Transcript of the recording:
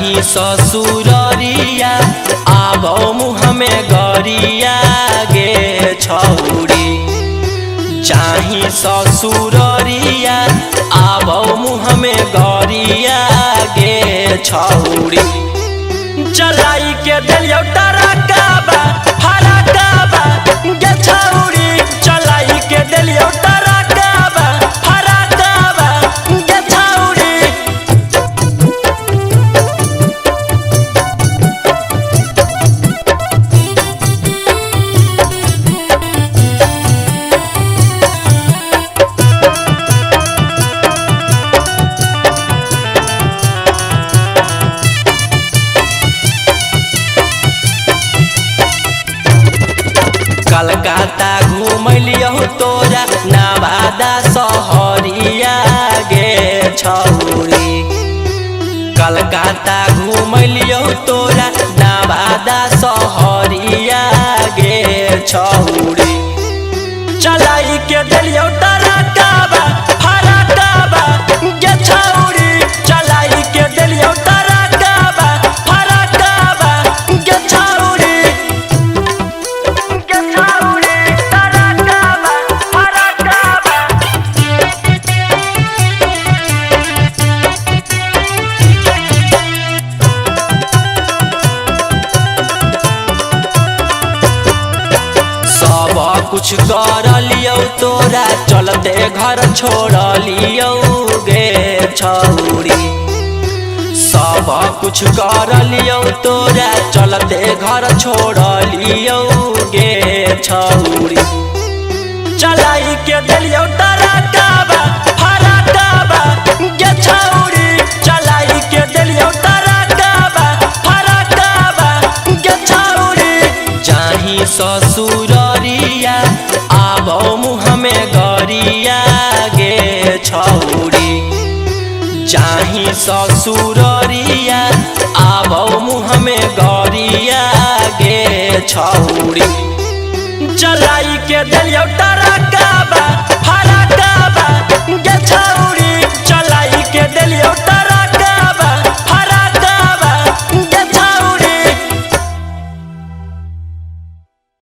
चाही ससुररिया आबो मुँह में गरिया गे छौरी। चाही ससुररिया आबो मुँह में गरिया गे छौरी। चलाई के दिलियो टरकाबा फरकाबा गे छौरी। चलाई के दिलियो टरकाबा फरकाबा गे छौरी। कलकत्ता घुमलियो तोरा नवादा सहरिया गे छौरी। कलकत्ता घुमलियो तोरा नवादा सहरिया गे छौरी। चलाई के दिलियो टरकाबा फरकाबा गे छौरी। चलाई के दिलियो टरकाबा फरकाबा गे छौरी। सब कुछ कर लियो तोरा चलते घर छोड़ लियो गे छौरी। सब कुछ कर लियो तोरा चलते घर छोड़ लियो गे छौरी। चलाई के दिलियो टरकाबा फरकाबा गे छौरी। चलाई के दिलियो टरकाबा फरकाबा गे छौरी। चाही ससुररिया आबो मुँह में गरिया गे छौरी। चाही ससुररिया आबो मुँह में गरिया गे छौरी। चलाई के दिलियो टरका